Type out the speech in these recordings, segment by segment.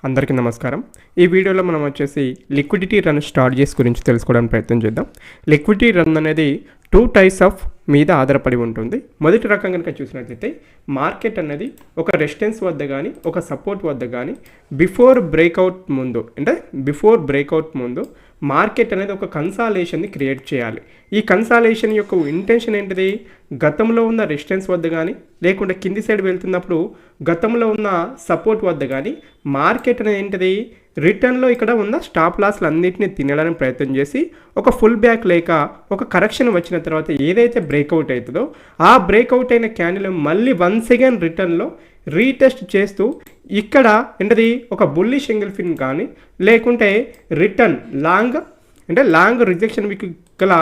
అందరికీ నమస్కారం. ఈ వీడియోలో మనం వచ్చేసి లిక్విడిటీ రన్ స్ట్రాటజీస్ గురించి తెలుసుకోవడానికి ప్రయత్నం చేద్దాం. లిక్విడిటీ రన్ అనేది 2 టైప్స్ ఆఫ్ మీద ఆధారపడి ఉంటుంది. మొదటి రకం కనుక చూసినట్లయితే మార్కెట్ అనేది ఒక రెసిస్టెన్స్ వద్ద కానీ ఒక సపోర్ట్ వద్ద కానీ బిఫోర్ బ్రేక్అవుట్ ముందు మార్కెట్ అనేది ఒక కన్సాలేషన్ని క్రియేట్ చేయాలి. ఈ కన్సాలేషన్ యొక్క ఇంటెన్షన్ ఏంటిది? గతంలో ఉన్న రెసిస్టెన్స్ వద్ద కానీ లేకుంటే కింది సైడ్ వెళ్తున్నప్పుడు గతంలో ఉన్న సపోర్ట్ వద్ద కానీ మార్కెట్ అనేది ఏంటిది రిటర్న్లో ఇక్కడ ఉన్న స్టాప్ లాస్లు అన్నింటినీ తినడానికి ప్రయత్నం చేసి ఒక ఫుల్ బ్యాక్ లేక ఒక కరెక్షన్ వచ్చిన తర్వాత ఏదైతే బ్రేక్అవుట్ అవుతుందో ఆ బ్రేక్అవుట్ అయిన క్యాండిల్ మళ్ళీ వన్స్ అగైన్ రిటర్న్లో రీటెస్ట్ చేస్తూ ఇక్కడ ఏంటది ఒక బుల్లిష్ ఎంగిల్ఫిన్ కానీ లేకుంటే రిటర్న్ లాంగ్ రిజెక్షన్ వీక్ గల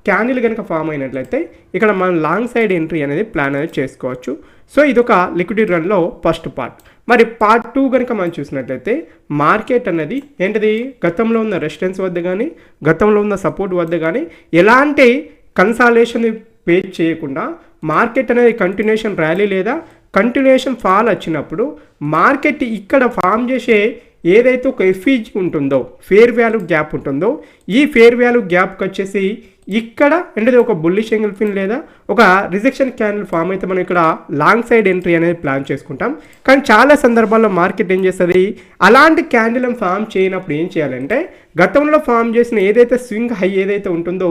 క్యాండిల్ కనుక ఫామ్ అయినట్లయితే ఇక్కడ మనం లాంగ్ సైడ్ ఎంట్రీ అనేది ప్లాన్ అనేది చేసుకోవచ్చు. సో ఇదొక లిక్విడిటీ రన్లో ఫస్ట్ పార్ట్. మరి పార్ట్ 2 కనుక మనం చూసినట్లయితే మార్కెట్ అనేది ఏంటిది గతంలో ఉన్న రెసిస్టెన్స్ వద్ద కానీ గతంలో ఉన్న సపోర్ట్ వద్ద కానీ ఎలాంటి కన్సాలేషన్ పే చేయకుండా మార్కెట్ అనేది కంటిన్యూషన్ ర్యాలీ లేదా కంటిన్యూషన్ ఫాల్ వచ్చినప్పుడు మార్కెట్ ఇక్కడ ఫామ్ చేసే ఏదైతే ఒక ఎఫ్ఈజీ ఉంటుందో ఫేర్ వాల్యూ గ్యాప్ ఉంటుందో ఈ ఫేర్ వాల్యూ గ్యాప్కి వచ్చేసి ఇక్కడ అంటే ఒక బుల్లిష్ ఎంగిల్ఫిన్ లేదా ఒక రిజెక్షన్ క్యాండిల్ ఫామ్ అయితే మనం ఇక్కడ లాంగ్ సైడ్ ఎంట్రీ అనేది ప్లాన్ చేసుకుంటాం. కానీ చాలా సందర్భాల్లో మార్కెట్ ఏం చేస్తుంది, అలాంటి క్యాండిల్ ఫామ్ చేయనప్పుడు ఏం చేయాలంటే గతంలో ఫామ్ చేసిన ఏదైతే స్వింగ్ హై ఏదైతే ఉంటుందో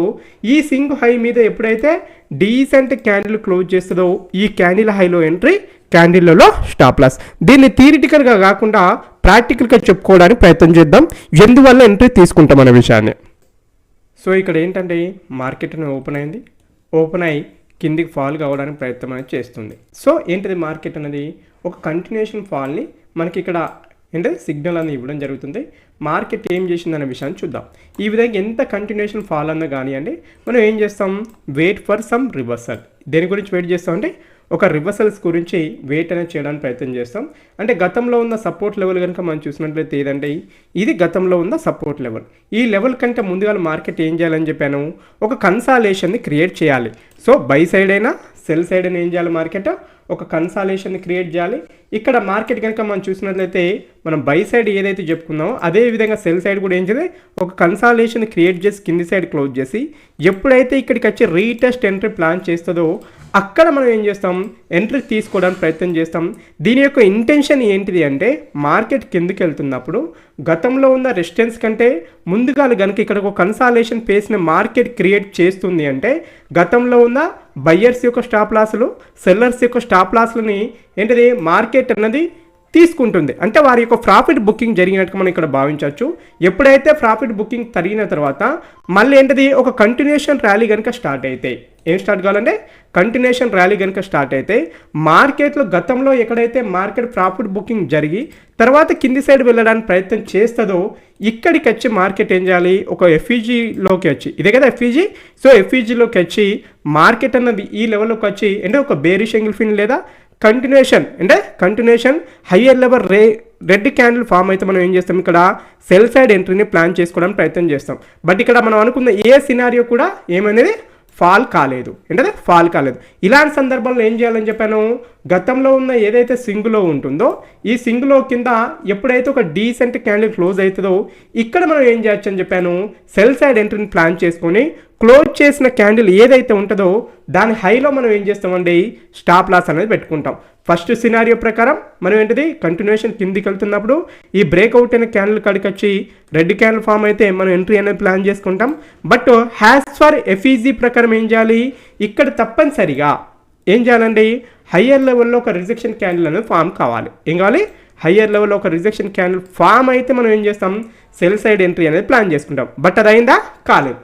ఈ స్వింగ్ హై మీద ఎప్పుడైతే డీసెంట్ క్యాండిల్ క్లోజ్ చేస్తుందో ఈ క్యాండిల్ హైలో ఎంట్రీ, క్యాండిల్లలో స్టాప్ లాస్. దీన్ని థియరిటికల్గా కాకుండా ప్రాక్టికల్గా చెప్పుకోవడానికి ప్రయత్నం చేద్దాం ఎందువల్ల ఎంట్రీ తీసుకుంటాం అనే విషయాన్ని. సో ఇక్కడ ఏంటంటే మార్కెట్ అనేది ఓపెన్ అయ్యి కిందికి ఫాల్ కావడానికి ప్రయత్నం అనేది చేస్తుంది. సో ఏంటిది మార్కెట్ అనేది ఒక కంటిన్యూషన్ ఫాల్ని మనకి ఇక్కడ ఏంటంటే సిగ్నల్ అనేది ఇవ్వడం జరుగుతుంది. మార్కెట్ ఏం చేసిందనే విషయాన్ని చూద్దాం. ఈ విధంగా ఎంత కంటిన్యూషన్ ఫాల్ అన్నా కానివ్వండి మనం ఏం చేస్తాం, వెయిట్ ఫర్ సమ్ రివర్సల్. దేని గురించి వెయిట్ చేస్తామంటే ఒక రివర్సల్స్ గురించి వెయిట్ అనేది చేయడానికి ప్రయత్నం చేస్తాం. అంటే గతంలో ఉన్న సపోర్ట్ లెవెల్ కనుక మనం చూసినట్లయితే ఏదంటే ఇది గతంలో ఉన్న సపోర్ట్ లెవెల్. ఈ లెవెల్ కంటే ముందుగా మార్కెట్ ఏం చేయాలని చెప్పాను, ఒక కన్సాలేషన్ని క్రియేట్ చేయాలి. సో బై సైడ్ అయినా సెల్ సైడ్ అయినా ఏం చేయాలి, మార్కెట్ ఒక కన్సాలేషన్ని క్రియేట్ చేయాలి. ఇక్కడ మార్కెట్ కనుక మనం చూసినట్లయితే మనం బై సైడ్ ఏదైతే చెప్పుకున్నామో అదే విధంగా సెల్ సైడ్ కూడా ఏం చేయాలి, ఒక కన్సాలేషన్ క్రియేట్ చేసి కింది సైడ్ క్లోజ్ చేసి ఎప్పుడైతే ఇక్కడికి వచ్చి రీటెస్ట్ ఎంట్రీ ప్లాన్ చేస్తుందో అక్కడ మనం ఏం చేస్తాం, ఎంట్రీ తీసుకోవడానికి ప్రయత్నం చేస్తాం. దీని యొక్క ఇంటెన్షన్ ఏంటిది అంటే మార్కెట్ కిందకి వెళ్తున్నప్పుడు గతంలో ఉన్న రెసిస్టెన్స్ కంటే ముందుగా కనుక ఇక్కడ ఒక కన్సాలేషన్ పేస్ని మార్కెట్ క్రియేట్ చేస్తుంది అంటే గతంలో ఉన్న బయ్యర్స్ యొక్క స్టాప్ లాస్లు సెల్లర్స్ యొక్క స్టాప్ లాస్లని ఏంటిది మార్కెట్ అన్నది తీసుకుంటుంది. అంటే వారి యొక్క ప్రాఫిట్ బుకింగ్ జరిగినట్టుగా మనం ఇక్కడ భావించవచ్చు. ఎప్పుడైతే ప్రాఫిట్ బుకింగ్ జరిగిన తర్వాత మళ్ళీ ఏంటిది ఒక కంటిన్యూషన్ ర్యాలీ కనుక స్టార్ట్ అయితే ఏం స్టార్ట్ కావాలంటే కంటిన్యూషన్ ర్యాలీ కనుక స్టార్ట్ అయితే మార్కెట్లో గతంలో ఎక్కడైతే మార్కెట్ ప్రాఫిట్ బుకింగ్ జరిగి తర్వాత కింది సైడ్ వెళ్ళడానికి ప్రయత్నం చేస్తుందో ఇక్కడికి వచ్చి మార్కెట్ ఏం చేయాలి, ఒక ఎఫ్ఈజీలోకి వచ్చి ఇదే కదా ఎఫ్ఈజీ. సో ఎఫ్ఈజీలోకి వచ్చి మార్కెట్ అన్నది ఈ లెవెల్లోకి వచ్చి అంటే ఒక బేరిష్ ఎంగిల్ఫిన్ లేదా continuation higher level red candle form అయితే మనం ఏం చేస్తాం, ఇక్కడ సెల్ సైడ్ ఎంట్రీని ప్లాన్ చేసుకోవడానికి ప్రయత్నం చేస్తాం. బట్ ఇక్కడ మనం అనుకున్న ఏ సినారియో కూడా ఏమనేది ఫాల్ కాలేదు. ఇలాంటి సందర్భంలో ఏం చేయాలని చెప్పాను, గతంలో ఉన్న ఏదైతే సింగ్లో ఉంటుందో ఈ సింగ్లో కింద ఎప్పుడైతే ఒక డీసెంట్ క్యాండిల్ క్లోజ్ అవుతుందో ఇక్కడ మనం ఏం చేయొచ్చు అని చెప్పాను, సెల్ సైడ్ ఎంట్రీని ప్లాన్ చేసుకొని క్లోజ్ చేసిన క్యాండిల్ ఏదైతే ఉంటుందో దాని హైలో మనం ఏం చేస్తామండి, స్టాప్ లాస్ అనేది పెట్టుకుంటాం. ఫస్ట్ సినారియో ప్రకారం మనం ఏంటిది కంటిన్యూషన్ కిందికి వెళ్తున్నప్పుడు ఈ బ్రేక్అవుట్ అయిన క్యాండిల్ కాడికి వచ్చి రెడ్ క్యాండిల్ ఫామ్ అయితే మనం ఎంట్రీ అనేది ప్లాన్ చేసుకుంటాం. బట్ హ్యాస్ ఫర్ ఎఫ్ఈజీ ప్రకారం ఏం చేయాలి, ఇక్కడ తప్పనిసరిగా ఏం చేయాలండి, హయ్యర్ లెవెల్లో ఒక రిజెక్షన్ క్యాండిల్ అనేది ఫామ్ కావాలి. ఏం కావాలి, హయ్యర్ లెవెల్లో ఒక రిజెక్షన్ క్యాండిల్ ఫామ్ అయితే మనం ఏం చేస్తాం, సెల్ సైడ్ ఎంట్రీ అనేది ప్లాన్ చేసుకుంటాం. బట్ అది అయిందా, కాలేదు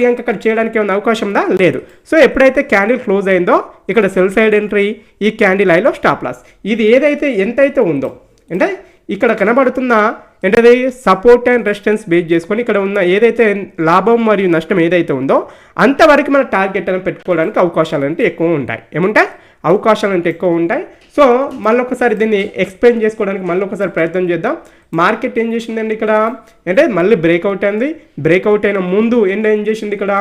కనుక అక్కడ చేయడానికి ఏమైనా అవకాశం ఉందా, లేదు. సో ఎప్పుడైతే క్యాండిల్ క్లోజ్ అయిందో ఇక్కడ సెల్ సైడ్ ఎంట్రీ, ఈ క్యాండిల్ ఐలో స్టాప్ లాస్. ఇది ఏదైతే ఎంతైతే ఉందో అంటే ఇక్కడ కనబడుతున్న ఏంటది సపోర్ట్ అండ్ రెసిస్టెన్స్ బేస్ చేసుకొని ఇక్కడ ఉన్న ఏదైతే లాభం మరియు నష్టం ఏదైతే ఉందో అంతవరకు మన టార్గెట్ అని పెట్టుకోవడానికి అవకాశాలు అంటే ఎక్కువ ఉంటాయి. సో మళ్ళొకసారి దీన్ని ఎక్స్ప్లెయిన్ చేసుకోవడానికి మళ్ళొకసారి ప్రయత్నం చేద్దాం. మార్కెట్ ఏం చేసిందండి ఇక్కడ అంటే మళ్ళీ బ్రేక్అవుట్ అయింది. బ్రేక్అవుట్ అయిన ముందు ఏం చేసింది ఇక్కడ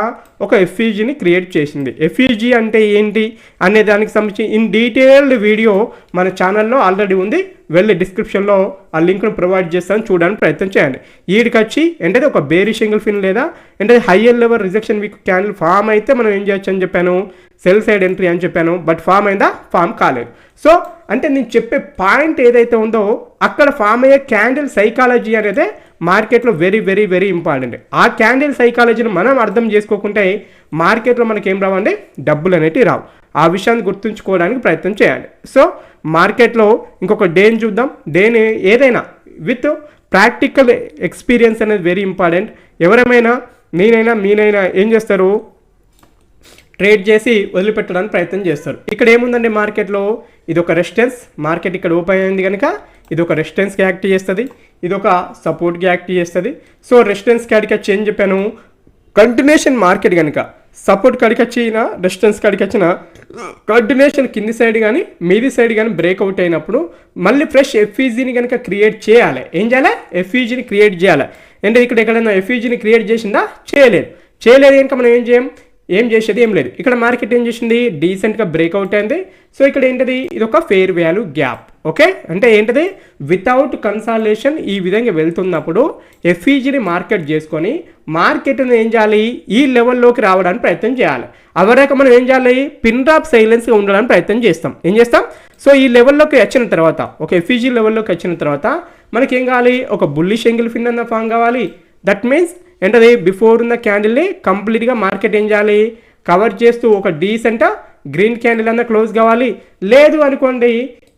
ఒక ఎఫ్ఈజీని క్రియేట్ చేసింది. ఎఫ్ఈజీ అంటే ఏంటి అనే దానికి సంబంధించి ఇన్ డీటెయిల్డ్ వీడియో మన ఛానల్లో ఆల్రెడీ ఉంది, వెళ్ళి డిస్క్రిప్షన్లో ఆ లింక్ను ప్రొవైడ్ చేస్తాను, చూడడానికి ప్రయత్నం చేయండి. వీడికి వచ్చి ఏంటంటే ఒక బేరిష్ ఎంగల్ఫిన్ లేదా అంటే higher level rejection wick candle form అయితే మనం ఏం చేయొచ్చు అని చెప్పాను, సెల్ సైడ్ ఎంట్రీ అని చెప్పాను. బట్ ఫామ్ అయిందా? ఫామ్ కాలేదు. సో అంటే నేను చెప్పే పాయింట్ ఏదైతే ఉందో అక్కడ ఫామ్ అయ్యే క్యాండిల్ సైకాలజీ అనేది మార్కెట్లో వెరీ వెరీ వెరీ ఇంపార్టెంట్. ఆ క్యాండిల్ సైకాలజీని మనం అర్థం చేసుకోకుంటే మార్కెట్లో మనకి ఏం రావండి, డబ్బులు అనేవి రావు. ఆ విషయాన్ని గుర్తుంచుకోవడానికి ప్రయత్నం చేయాలి. సో మార్కెట్లో ఇంకొక డేని చూద్దాం. డేని ఏదైనా విత్ ప్రాక్టికల్ ఎక్స్పీరియన్స్ అనేది వెరీ ఇంపార్టెంట్. ఎవరైనా నేనైనా మీనైనా ఏం చేస్తారు, ట్రేడ్ చేసి వదిలిపెట్టడానికి ప్రయత్నం చేస్తారు. ఇక్కడ ఏముందండి మార్కెట్లో, ఇది ఒక రెసిస్టెన్స్. మార్కెట్ ఇక్కడ ఓపెన్ అయింది కనుక ఇది ఒక రెసిస్టెన్స్కి యాక్ట్ చేస్తుంది, ఇది ఒక సపోర్ట్కి యాక్ట్ చేస్తుంది. సో రెసిస్టెన్స్ కాడికి వచ్చి ఏం చెప్పాను, కంటిన్యూషన్ మార్కెట్ కనుక సపోర్ట్ కాడికి వచ్చిన రెసిస్టెన్స్ కాడికి వచ్చిన కంటిన్యూషన్ కింది సైడ్ కానీ మీది సైడ్ కానీ బ్రేక్అవుట్ అయినప్పుడు మళ్ళీ ఫ్రెష్ ఎఫ్ఈజీని కనుక క్రియేట్ చేయాలి. ఏం చేయాలి, ఎఫ్ఈజీని క్రియేట్ చేయాలి. అంటే ఇక్కడ ఎక్కడైనా ఎఫ్ఈజీని క్రియేట్ చేసిందా, చేయలేదు కనుక మనం ఏం చేసేది ఏం లేదు. ఇక్కడ మార్కెట్ ఏం చేసింది, డీసెంట్గా బ్రేక్అవుట్ అయింది. సో ఇక్కడ ఏంటది, ఇది ఒక ఫెయిర్ వాల్యూ గ్యాప్. ఓకే, అంటే ఏంటది, వితౌట్ కన్సాలిడేషన్ ఈ విధంగా వెళ్తున్నప్పుడు ఎఫ్ఈజీని మార్కెట్ చేసుకొని మార్కెట్ని ఏం చేయాలి, ఈ లెవెల్లోకి రావడానికి ప్రయత్నం చేయాలి. అవరాక మనం ఏం చేయాలి, పిన్ డ్రాప్ సైలెన్స్గా ఉండడానికి ప్రయత్నం చేస్తాం. ఏం చేస్తాం, సో ఈ లెవెల్లోకి వచ్చిన తర్వాత ఒక ఎఫ్ఈజీ లెవెల్లోకి వచ్చిన తర్వాత మనకి ఏం కావాలి, ఒక బుల్లిష్ యాంగిల్ ఫిన్ అన్న ఫామ్ కావాలి. దట్ మీన్స్ ఏంటది, బిఫోర్ ఉన్న క్యాండిల్ని కంప్లీట్గా మార్కెట్ ఏం చేయాలి, కవర్ చేస్తూ ఒక డీసెంట్ గ్రీన్ క్యాండిల్ అన్న క్లోజ్ కావాలి. లేదు అనుకోండి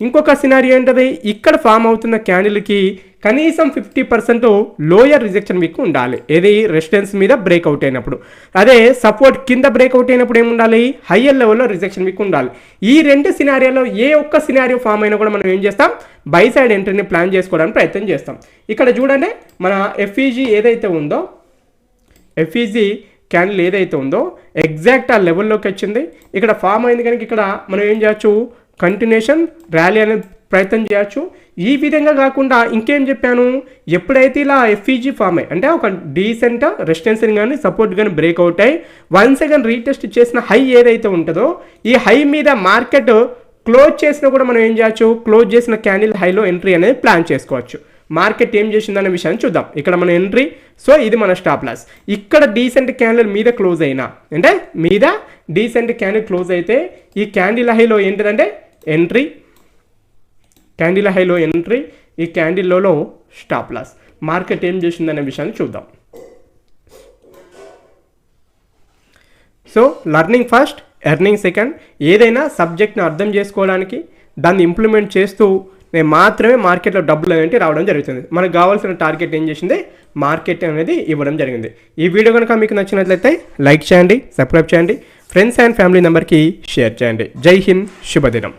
ఇంకొక సినారియో ఏంటది, ఇక్కడ ఫామ్ అవుతున్న క్యాండిల్కి కనీసం 50% లోయర్ రిజెక్షన్ వీక్ ఉండాలి. ఏది, రెసిస్టెన్స్ మీద బ్రేక్అవుట్ అయినప్పుడు. అదే సపోర్ట్ కింద బ్రేక్అవుట్ అయినప్పుడు ఏముండాలి, హయ్యర్ లెవెల్లో రిజెక్షన్ వీక్ ఉండాలి. ఈ రెండు సినారియోలో ఏ ఒక్క సినారియో ఫామ్ అయినా కూడా మనం ఏం చేస్తాం, బై సైడ్ ఎంట్రీని ప్లాన్ చేసుకోవడానికి ప్రయత్నం చేస్తాం. ఇక్కడ చూడండి మన ఎఫ్ఈజీ ఏదైతే ఉందో, ఎఫ్ఈజీ క్యాండిల్ ఏదైతే ఉందో ఎగ్జాక్ట్ ఆ లెవెల్లోకి వచ్చింది. ఇక్కడ ఫామ్ అయింది కనుక ఇక్కడ మనం ఏం చేయొచ్చు, కంటిన్యూషన్ ర్యాలీ అనేది ప్రయత్నం చేయొచ్చు. ఈ విధంగా కాకుండా ఇంకేం చెప్పాను, ఎప్పుడైతే ఇలా ఎఫ్ఈజీ ఫామ్ అయ్యి అంటే ఒక డీసెంట్ రెసిస్టెన్స్ కానీ సపోర్ట్ కానీ బ్రేక్అవుట్ అయ్యి వన్స్ అగైన్ రీటెస్ట్ చేసిన హై ఏదైతే ఉంటుందో ఈ హై మీద మార్కెట్ క్లోజ్ చేసినా కూడా మనం ఏం చేయొచ్చు, క్లోజ్ చేసిన క్యాండిల్ హైలో ఎంట్రీ అనేది ప్లాన్ చేసుకోవచ్చు. మార్కెట్ ఏం చేసిందనే విషయాన్ని చూద్దాం. ఇక్కడ మన ఎంట్రీ, సో ఇది మన స్టాప్ లాస్. ఇక్కడ డీసెంట్ క్యాండిల్ మీద క్లోజ్ అయినా అంటే మీద డీసెంట్ క్యాండిల్ క్లోజ్ అయితే ఈ క్యాండిల్ హైలో ఏంటిదంటే ఎంట్రీ, క్యాండిల్ హైలో ఎంట్రీ, ఈ క్యాండిల్లో స్టాప్ లాస్. మార్కెట్ ఏం చేసిందనే విషయాన్ని చూద్దాం. So learning first, earning second. ఏదైనా సబ్జెక్ట్ని అర్థం చేసుకోవడానికి దాన్ని ఇంప్లిమెంట్ చేస్తూ నేను మాత్రమే మార్కెట్లో డబ్బులు అనేవి రావడం జరుగుతుంది. మనకు కావాల్సిన టార్గెట్ ఏం చేసింది, మార్కెట్ అనేది ఇవ్వడం జరిగింది. ఈ వీడియో కనుక మీకు నచ్చినట్లయితే లైక్ చేయండి, సబ్స్క్రైబ్ చేయండి, ఫ్రెండ్స్ అండ్ ఫ్యామిలీ మెంబర్కి షేర్ చేయండి. జై హింద్, శుభదినం.